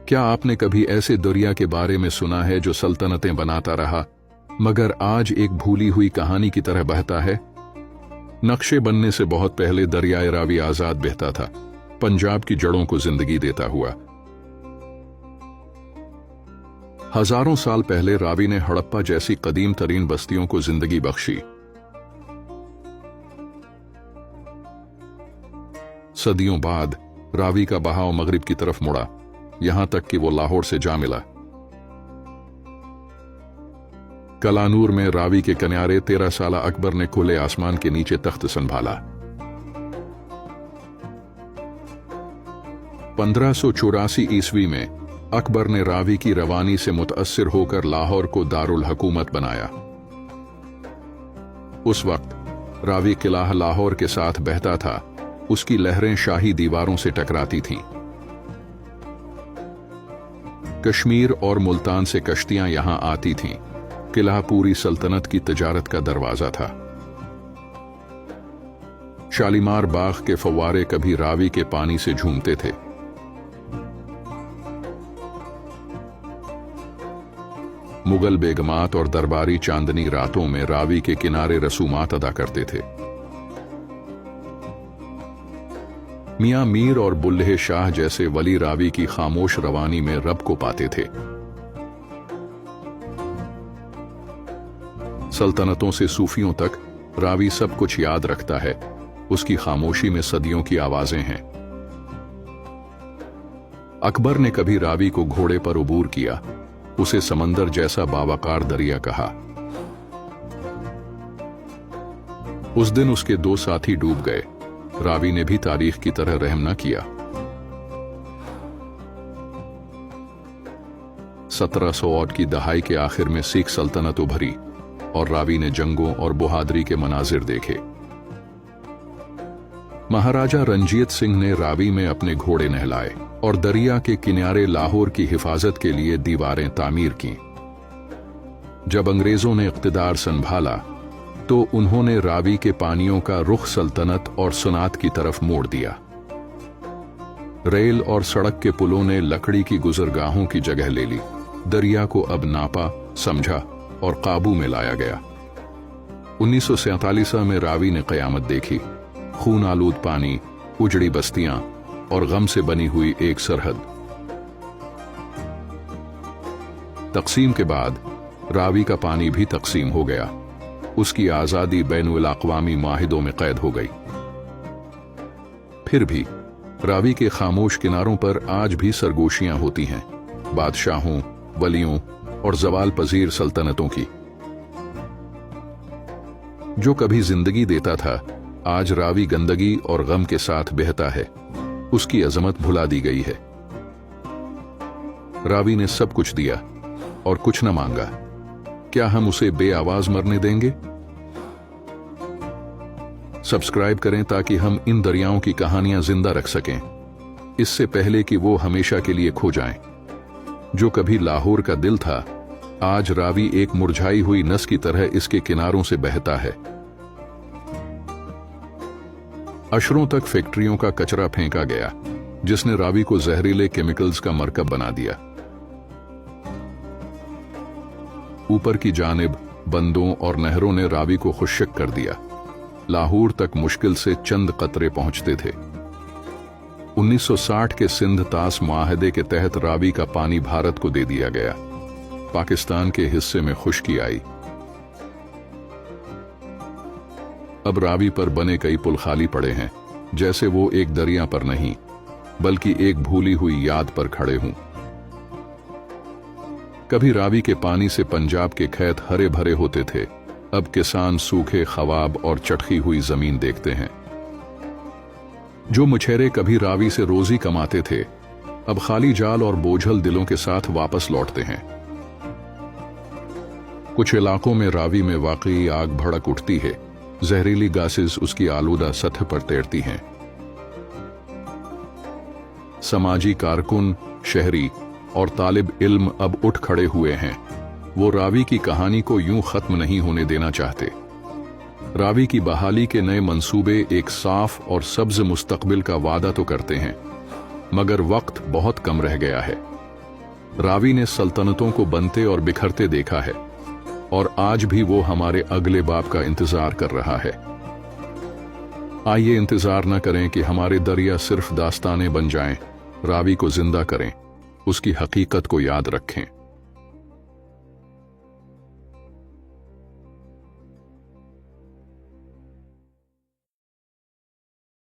क्या आपने कभी ऐसे दरिया के बारे में सुना है जो सल्तनतें बनाता रहा मगर आज एक भूली हुई कहानी की तरह बहता है? नक्शे बनने से बहुत पहले दरियाए रावी आजाद बहता था, पंजाब की जड़ों को जिंदगी देता हुआ। हजारों साल पहले रावी ने हड़प्पा जैसी कदीम तरीन बस्तियों को जिंदगी बख्शी। सदियों बाद रावी का बहाव मगरिब की तरफ मुड़ा, यहां तक कि वो लाहौर से जा मिला। कलानूर में रावी के किनारे 13 साला अकबर ने खुले आसमान के नीचे तख्त संभाला। 1584 ईस्वी में अकबर ने रावी की रवानी से मुतअस्सिर होकर लाहौर को दारुल हुकूमत बनाया। उस वक्त रावी किला लाहौर के साथ बहता था, उसकी लहरें शाही दीवारों से टकराती थीं। कश्मीर और मुल्तान से कश्तियां यहां आती थीं। किला पूरी सल्तनत की तिजारत का दरवाजा था। शालीमार बाग के फव्वारे कभी रावी के पानी से झूमते थे। मुगल बेगमात और दरबारी चांदनी रातों में रावी के किनारे रसूमात अदा करते थे। मियां मीर और बुल्ले शाह जैसे वली रावी की खामोश रवानी में रब को पाते थे। सल्तनतों से सूफियों तक रावी सब कुछ याद रखता है, उसकी खामोशी में सदियों की आवाजें हैं। अकबर ने कभी रावी को घोड़े पर उबूर किया, उसे समंदर जैसा बावकार दरिया कहा। उस दिन उसके 2 साथी डूब गए, रावी ने भी तारीख की तरह रहम न किया। 1700 की दहाई के आखिर में सिख सल्तनत उभरी और रावी ने जंगों और बहादुरी के मनाजिर देखे। महाराजा रंजीत सिंह ने रावी में अपने घोड़े नहलाए और दरिया के किनारे लाहौर की हिफाजत के लिए दीवारें तामीर की। जब अंग्रेजों ने इख्तिदार संभाला तो उन्होंने रावी के पानियों का रुख सल्तनत और सुनात की तरफ मोड़ दिया। रेल और सड़क के पुलों ने लकड़ी की गुजरगाहों की जगह ले ली। दरिया को अब नापा, समझा और काबू में लाया गया। 1947 में रावी ने कयामत देखी। खून आलूद पानी, उजड़ी बस्तियां और गम से बनी हुई एक सरहद। तकसीम के बाद रावी का पानी भी तकसीम हो गया। उसकी आजादी बैनुल अक़वामी माहिदों में कैद हो गई। फिर भी रावी के खामोश किनारों पर आज भी सरगोशियां होती हैं, बादशाहों, वलियों और जवाल पजीर सल्तनतों की। जो कभी जिंदगी देता था, आज रावी गंदगी और गम के साथ बहता है। उसकी अजमत भुला दी गई है। रावी ने सब कुछ दिया और कुछ न मांगा। क्या हम उसे बेआवाज मरने देंगे? सब्सक्राइब करें ताकि हम इन दरियाओं की कहानियां जिंदा रख सकें, इससे पहले कि वो हमेशा के लिए खो जाएं। जो कभी लाहौर का दिल था, आज रावी एक मुरझाई हुई नस की तरह इसके किनारों से बहता है। अशरों तक फैक्ट्रियों का कचरा फेंका गया, जिसने रावी को जहरीले केमिकल्स का मरकब बना दिया। ऊपर की जानिब बंदों और नहरों ने रावी को खुश्क कर दिया। लाहौर तक मुश्किल से चंद कतरे पहुंचते थे। 1960 के सिंध तास मुआहदे के तहत रावी का पानी भारत को दे दिया गया। पाकिस्तान के हिस्से में खुश्की आई। अब रावी पर बने कई पुल खाली पड़े हैं, जैसे वो एक दरिया पर नहीं बल्कि एक भूली हुई याद पर खड़े हों। कभी रावी के पानी से पंजाब के खेत हरे भरे होते थे, अब किसान सूखे ख्वाब और चटकी हुई जमीन देखते हैं। जो मछेरे कभी रावी से रोजी कमाते थे, अब खाली जाल और बोझल दिलों के साथ वापस लौटते हैं। कुछ इलाकों में रावी में वाकई आग भड़क उठती है, जहरीली गैसेस उसकी आलूदा सतह पर तैरती हैं। समाजी कारकुन, शहरी और तालिब इल्म अब उठ खड़े हुए हैं। वो रावी की कहानी को यूं खत्म नहीं होने देना चाहते। रावी की बहाली के नए मंसूबे एक साफ और सब्ज मुस्तकबिल का वादा तो करते हैं, मगर वक्त बहुत कम रह गया है। रावी ने सल्तनतों को बनते और बिखरते देखा है और आज भी वो हमारे अगले बाप का इंतजार कर रहा है। आइए इंतजार न करें कि हमारे दरिया सिर्फ दास्तानें बन जाएं, रावी को जिंदा करें, उसकी हकीकत को याद रखें।